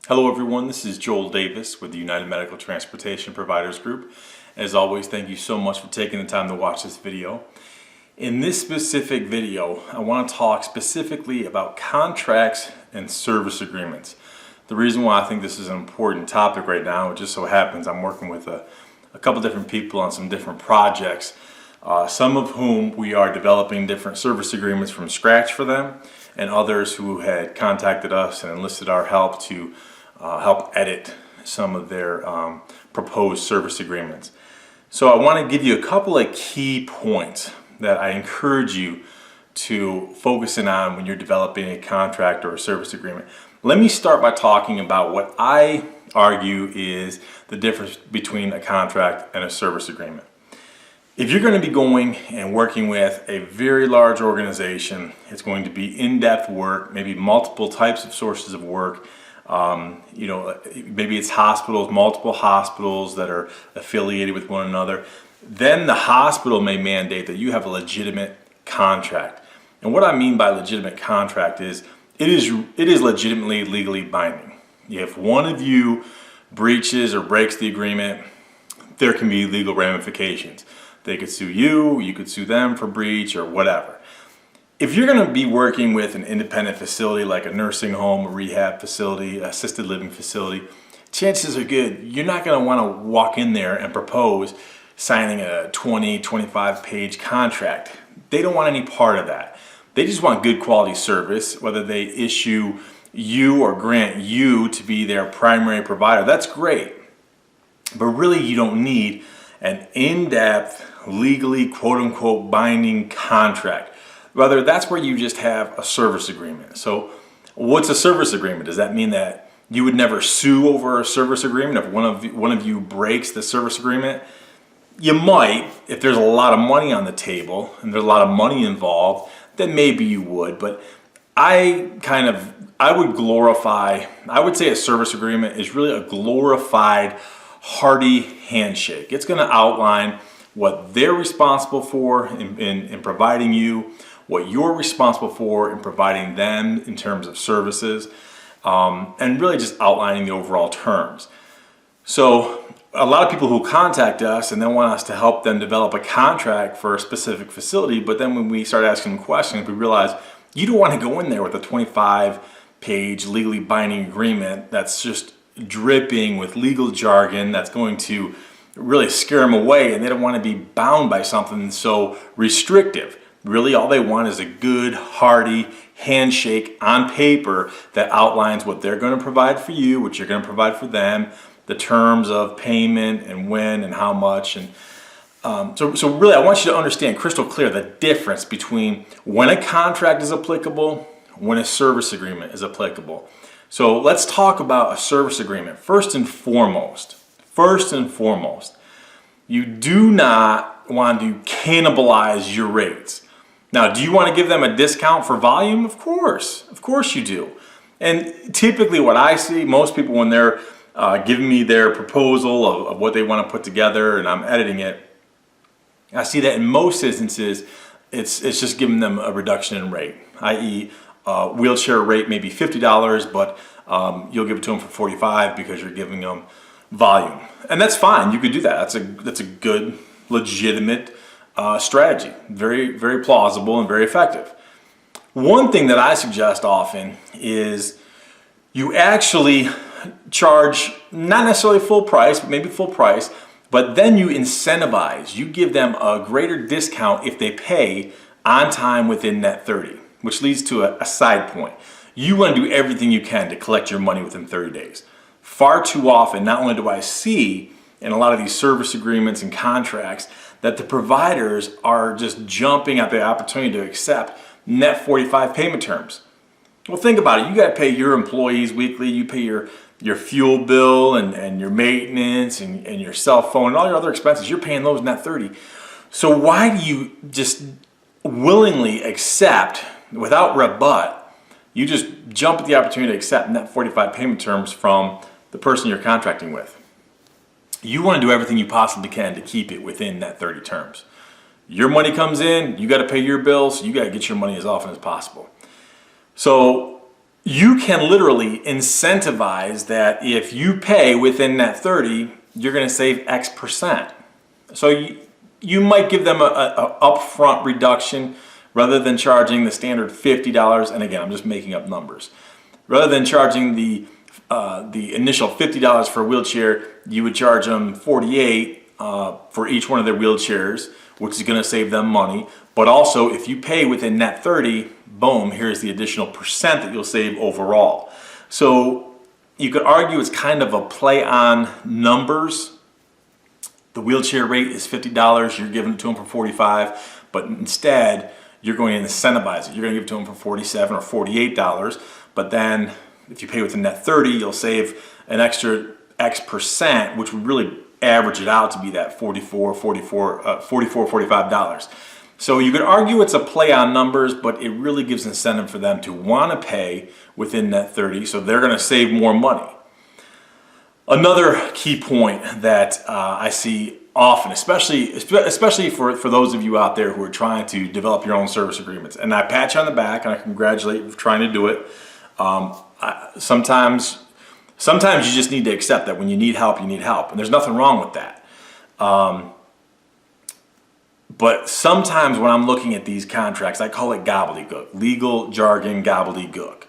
Hello everyone, this is Joel Davis with the United Medical Transportation Providers Group. As always, thank you so much for taking the time to watch this video. In this specific video, I want to talk specifically about contracts and service agreements. The reason why I think this is an important topic right now, it just so happens I'm working with a couple different people on some different projects, some of whom we are developing different service agreements from scratch for them, and others who had contacted us and enlisted our help to help edit some of their proposed service agreements. So I want to give you a couple of key points that I encourage you to focus in on when you're developing a contract or a service agreement. Let me start by talking about what I argue is the difference between a contract and a service agreement. If you're going to be going and working with a very large organization, it's going to be in-depth work, maybe multiple types of sources of work. Maybe it's hospitals, multiple hospitals that are affiliated with one another. Then the hospital may mandate that you have a legitimate contract. And what I mean by legitimate contract is it is legitimately legally binding. If one of you breaches or breaks the agreement, there can be legal ramifications. They could sue you, you could sue them for breach or whatever. If you're going to be working with an independent facility like a nursing home, a rehab facility, assisted living facility, chances are good you're not going to want to walk in there and propose signing a 25 page contract. They don't want any part of that. They just want good quality service, whether they issue you or grant you to be their primary provider. That's great. But really you don't need an in-depth, legally quote-unquote binding contract. Rather, that's where you just have a service agreement. So what's a service agreement? Does that mean that you would never sue over a service agreement if one of you breaks the service agreement? You might, if there's a lot of money on the table and there's a lot of money involved, then maybe you would. But I would say a service agreement is really a glorified, hearty handshake. It's going to outline what they're responsible for in providing you, what you're responsible for in providing them in terms of services, and really just outlining the overall terms. So a lot of people who contact us and then want us to help them develop a contract for a specific facility, but then when we start asking them questions, we realize you don't want to go in there with a 25 page legally binding agreement that's just dripping with legal jargon that's going to really scare them away, and they don't want to be bound by something so restrictive. Really, all they want is a good, hearty handshake on paper that outlines what they're going to provide for you, what you're going to provide for them, the terms of payment and when and how much. And so really, I want you to understand crystal clear the difference between when a contract is applicable, when a service agreement is applicable. So let's talk about a service agreement. First and foremost, you do not want to cannibalize your rates. Now, do you want to give them a discount for volume? Of course you do. And typically what I see, most people when they're giving me their proposal of what they want to put together and I'm editing it, I see that in most instances, it's just giving them a reduction in rate, i.e. Wheelchair rate may be $50, but you'll give it to them for $45 because you're giving them volume. And that's fine, you could do that. That's a good, legitimate strategy. Very, very plausible and very effective. One thing that I suggest often is you actually charge not necessarily full price, but maybe full price, but then you incentivize. You give them a greater discount if they pay on time within net 30, which leads to a side point. You want to do everything you can to collect your money within 30 days. Far too often, not only do I see in a lot of these service agreements and contracts that the providers are just jumping at the opportunity to accept net 45 payment terms. Well, think about it. You got to pay your employees weekly. You pay your fuel bill and your maintenance and your cell phone and all your other expenses. You're paying those net 30. So why do you just willingly accept, without rebut, you just jump at the opportunity to accept net 45 payment terms from the person you're contracting with? You want to do everything you possibly can to keep it within that 30 terms. Your money comes in, you got to pay your bills, so you got to get your money as often as possible. So you can literally incentivize that if you pay within net 30, you're going to save X percent. So you might give them a upfront reduction rather than charging the standard $50. And again, I'm just making up numbers. Rather than charging the initial $50 for a wheelchair, you would charge them $48 for each one of their wheelchairs, which is going to save them money. But also, if you pay within net 30, boom, here's the additional percent that you'll save overall. So you could argue it's kind of a play on numbers. The wheelchair rate is $50, you're giving it to them for $45, but instead you're going to incentivize it. You're going to give it to them for $47 or $48, but then if you pay within net 30, you'll save an extra X percent, which would really average it out to be that $45. So you could argue it's a play on numbers, but it really gives incentive for them to want to pay within net 30, so they're going to save more money. Another key point that I see often, especially for those of you out there who are trying to develop your own service agreements, and I pat you on the back and I congratulate you for trying to do it. Sometimes you just need to accept that when you need help, and there's nothing wrong with that. But sometimes when I'm looking at these contracts, I call it gobbledygook, legal jargon gobbledygook.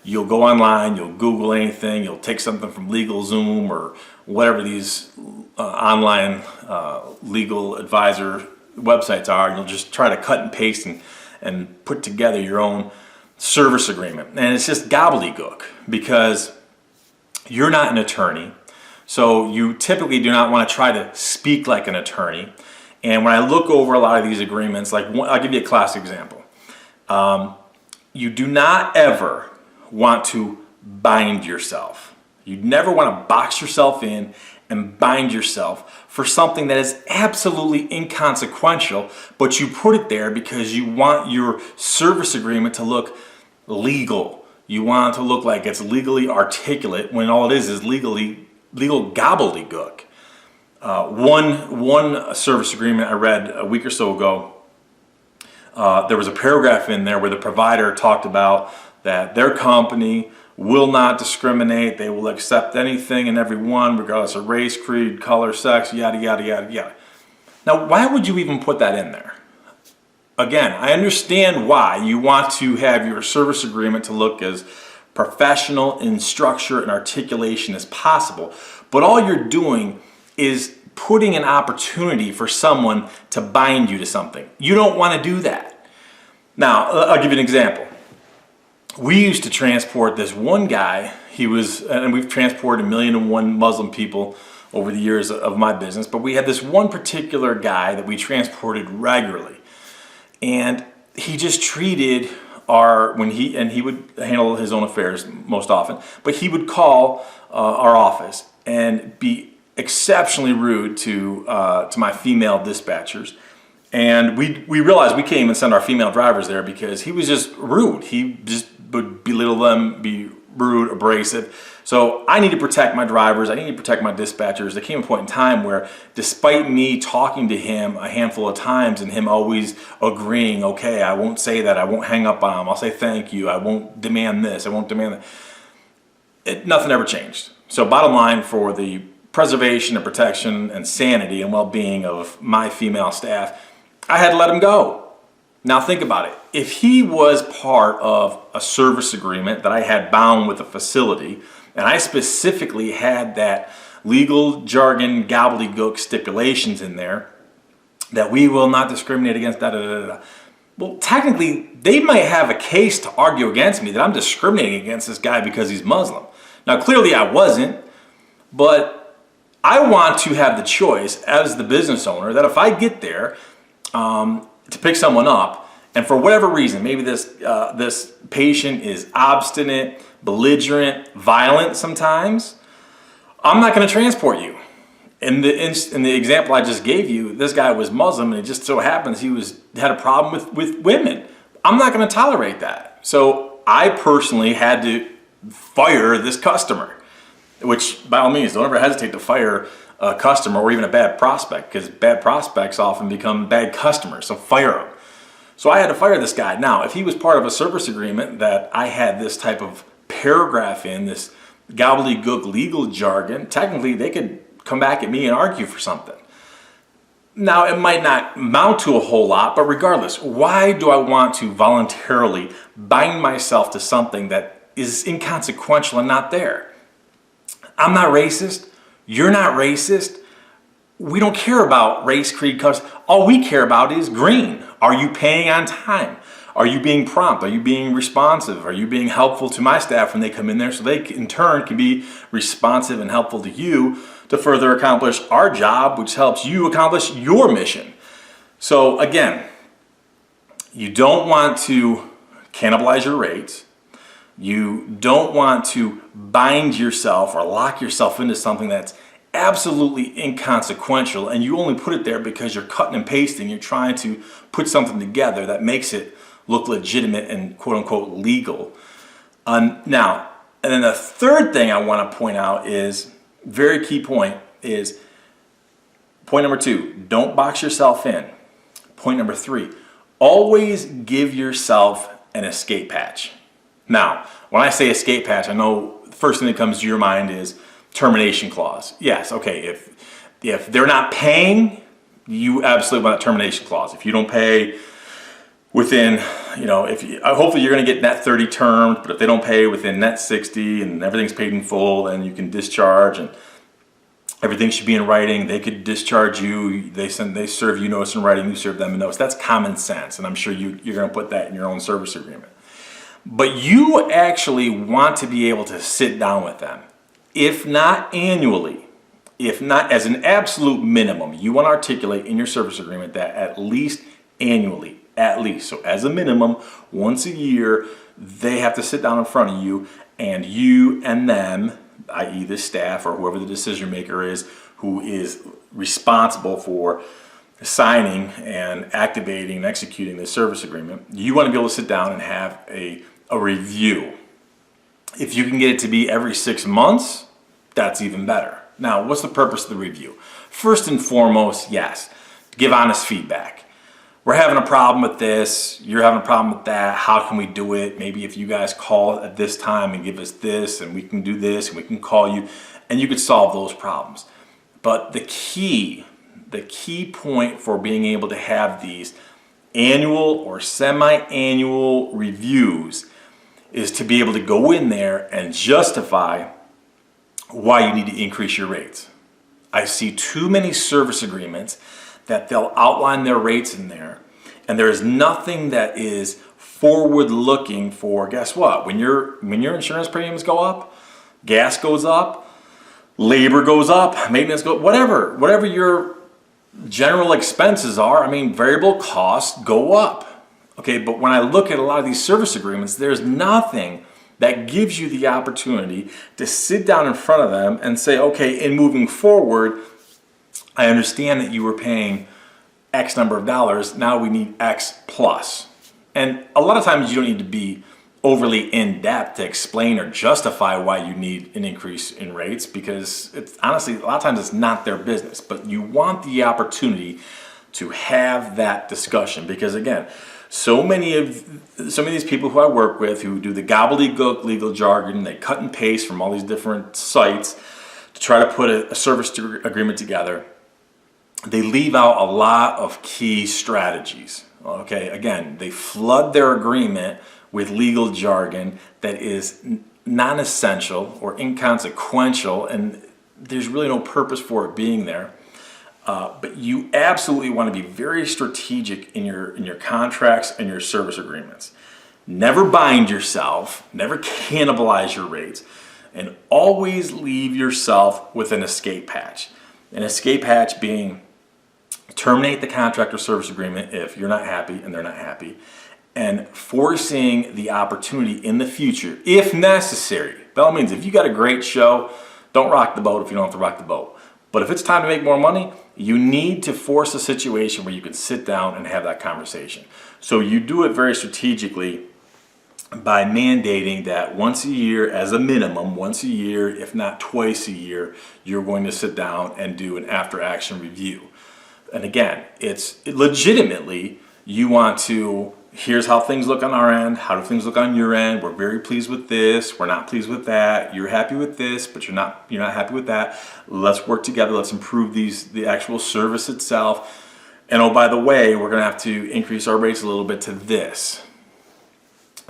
You'll go online, you'll Google anything, you'll take something from LegalZoom or whatever these online legal advisor websites are, and you'll just try to cut and paste and put together your own service agreement. And it's just gobbledygook because you're not an attorney, so you typically do not want to try to speak like an attorney. And when I look over a lot of these agreements, like I'll give you a classic example. You do not ever want to bind yourself. You never want to box yourself in and bind yourself for something that is absolutely inconsequential, but you put it there because you want your service agreement to look legal. You want it to look like it's legally articulate when all it is legal gobbledygook. One service agreement I read a week or so ago, there was a paragraph in there where the provider talked about that their company will not discriminate. They will accept anything and everyone, regardless of race, creed, color, sex, yada, yada, yada, yada. Now, why would you even put that in there? Again, I understand why you want to have your service agreement to look as professional in structure and articulation as possible, but all you're doing is putting an opportunity for someone to bind you to something. You don't want to do that. Now, I'll give you an example. We used to transport this one guy. And we've transported 1,000,001 Muslim people over the years of my business, but we had this one particular guy that we transported regularly. And he just treated he would handle his own affairs most often, but he would call our office and be exceptionally rude to my female dispatchers. And we realized we can't even send our female drivers there because he was just rude. He just would belittle them, be rude, abrasive. So I need to protect my drivers. I need to protect my dispatchers. There came a point in time where, despite me talking to him a handful of times and him always agreeing, okay, I won't say that, I won't hang up on him, I'll say thank you, I won't demand this, I won't demand that, nothing ever changed. So bottom line, for the preservation and protection and sanity and well-being of my female staff, I had to let him go. Now think about it. If he was part of a service agreement that I had bound with a facility, and I specifically had that legal jargon gobbledygook stipulations in there, that we will not discriminate against well, technically, they might have a case to argue against me that I'm discriminating against this guy because he's Muslim. Now clearly I wasn't, but I want to have the choice as the business owner that if I get there to pick someone up, and for whatever reason, maybe this patient is obstinate, belligerent, violent sometimes, I'm not going to transport you. In the example I just gave you, this guy was Muslim, and it just so happens he had a problem with women. I'm not going to tolerate that. So I personally had to fire this customer, which by all means, don't ever hesitate to fire a customer or even a bad prospect, because bad prospects often become bad customers, so fire them. So I had to fire this guy. Now, if he was part of a service agreement that I had this type of paragraph in, this gobbledygook legal jargon, technically they could come back at me and argue for something. Now, it might not amount to a whole lot, but regardless, why do I want to voluntarily bind myself to something that is inconsequential and not there? I'm not racist. You're not racist. We don't care about race, creed, colors. All we care about is green. Are you paying on time? Are you being prompt? Are you being responsive? Are you being helpful to my staff when they come in there so they in turn can be responsive and helpful to you to further accomplish our job, which helps you accomplish your mission? So again, you don't want to cannibalize your rates. You don't want to bind yourself or lock yourself into something that's absolutely inconsequential, and you only put it there because you're cutting and pasting. You're trying to put something together that makes it look legitimate and quote unquote legal. Now, and then the third thing I want to point out is, very key point, is point number 2, don't box yourself in. Point number 3, always give yourself an escape hatch. Now, when I say escape hatch, I know the first thing that comes to your mind is termination clause. Yes, okay, if they're not paying, you absolutely want a termination clause. If you don't pay within, hopefully you're going to get net 30 terms, but if they don't pay within net 60 and everything's paid in full, then you can discharge, and everything should be in writing. They could discharge you. They serve you notice in writing. You serve them a notice. That's common sense, and I'm sure you're going to put that in your own service agreement. But you actually want to be able to sit down with them. If not annually, if not as an absolute minimum, you want to articulate in your service agreement that at least annually, at least. So as a minimum, once a year, they have to sit down in front of you, and you and them, i.e. the staff or whoever the decision maker is, who is responsible for signing and activating and executing the service agreement, you want to be able to sit down and have a review. If you can get it to be every 6 months, that's even better. Now, what's the purpose of the review? First and foremost, yes, give honest feedback. We're having a problem with this, you're having a problem with that, how can we do it? Maybe if you guys call at this time and give us this, and we can do this, and we can call you, and you could solve those problems. But the key point for being able to have these annual or semi-annual reviews is to be able to go in there and justify why you need to increase your rates. I see too many service agreements that they'll outline their rates in there, and there is nothing that is forward looking for, guess what, when your insurance premiums go up, gas goes up, labor goes up, maintenance goes, whatever your general expenses are, variable costs go up. Okay, but when I look at a lot of these service agreements, there's nothing that gives you the opportunity to sit down in front of them and say, okay, in moving forward, I understand that you were paying X number of dollars, now we need X plus. And a lot of times you don't need to be overly in depth to explain or justify why you need an increase in rates, because it's honestly, a lot of times it's not their business, but you want the opportunity to have that discussion, because again, so many of these people who I work with who do the gobbledygook legal jargon, they cut and paste from all these different sites to try to put a service agreement together. They leave out a lot of key strategies. Okay, again, they flood their agreement with legal jargon that is non-essential or inconsequential, and there's really no purpose for it being there. But you absolutely want to be very strategic in your contracts and your service agreements. Never bind yourself, never cannibalize your rates, and always leave yourself with an escape hatch. An escape hatch being terminate the contract or service agreement if you're not happy and they're not happy, and foreseeing the opportunity in the future, if necessary. By all means, if you got a great show, don't rock the boat if you don't have to rock the boat. But if it's time to make more money, you need to force a situation where you can sit down and have that conversation. So you do it very strategically by mandating that once a year, as a minimum, once a year, if not twice a year, you're going to sit down and do an after-action review. And again, it's legitimately, you want to here's how things look on our end. How do things look on your end? We're very pleased with this. We're not pleased with that. You're happy with this, but you're not happy with that. Let's work together. Let's improve the actual service itself. And oh, by the way, we're going to have to increase our rates a little bit to this.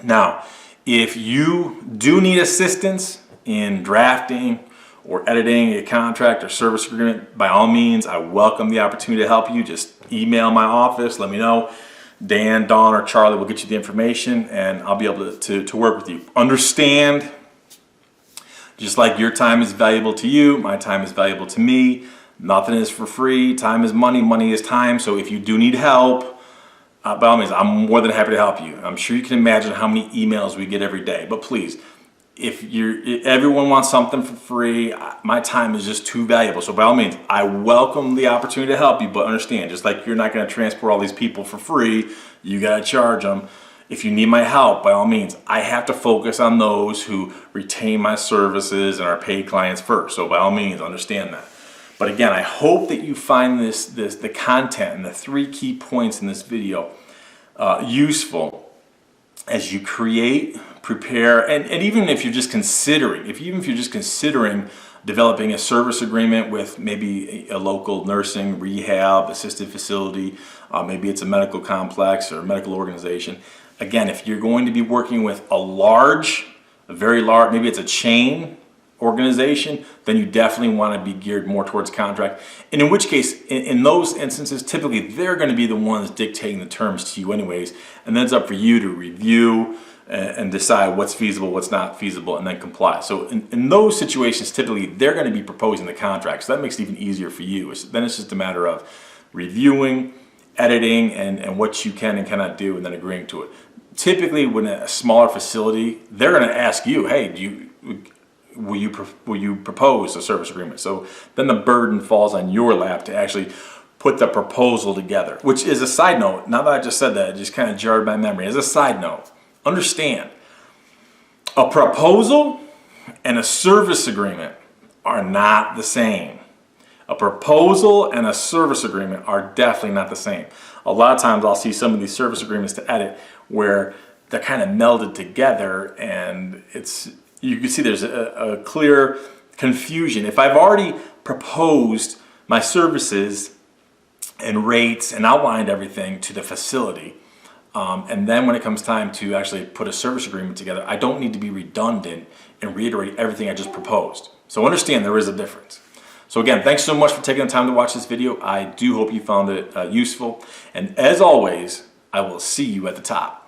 Now, if you do need assistance in drafting or editing a contract or service agreement, by all means, I welcome the opportunity to help you. Just email my office. Let me know. Dan, Dawn, or Charlie will get you the information, and I'll be able to work with you. Understand, just like your time is valuable to you, my time is valuable to me. Nothing is for free. Time is money. Money is time. So if you do need help, by all means, I'm more than happy to help you. I'm sure you can imagine how many emails we get every day. But please, if everyone wants something for free, my time is just too valuable. So by all means, I welcome the opportunity to help you, but understand, just like you're not going to transport all these people for free, you got to charge them. If you need my help, by all means, I have to focus on those who retain my services and are paid clients first. So by all means, understand that. But again, I hope that you find the content and the 3 key points in this video useful as you create, prepare, and even if you're just considering, developing a service agreement with maybe a local nursing, rehab, assisted facility, maybe it's a medical complex or a medical organization. Again, if you're going to be working with a very large, maybe it's a chain organization, then you definitely want to be geared more towards contract. And in which case, in those instances, typically they're going to be the ones dictating the terms to you anyways, and then it's up for you to review and decide what's feasible, what's not feasible, and then comply. So in those situations, typically they're going to be proposing the contract, so that makes it even easier for you. Then it's just a matter of reviewing, editing, and what you can and cannot do, and then agreeing to it. Typically, when a smaller facility, they're going to ask you, hey, will you propose a service agreement? So then the burden falls on your lap to actually put the proposal together, which is a side note. Now that I just said that, it just kind of jarred my memory. As a side note, understand, a proposal and a service agreement are not the same. A proposal and a service agreement are definitely not the same. A lot of times I'll see some of these service agreements to edit where they're kind of melded together, and you can see there's a clear confusion. If I've already proposed my services and rates and outlined everything to the facility, and then when it comes time to actually put a service agreement together, I don't need to be redundant and reiterate everything I just proposed. So understand there is a difference. So again, thanks so much for taking the time to watch this video. I do hope you found it useful. And as always, I will see you at the top.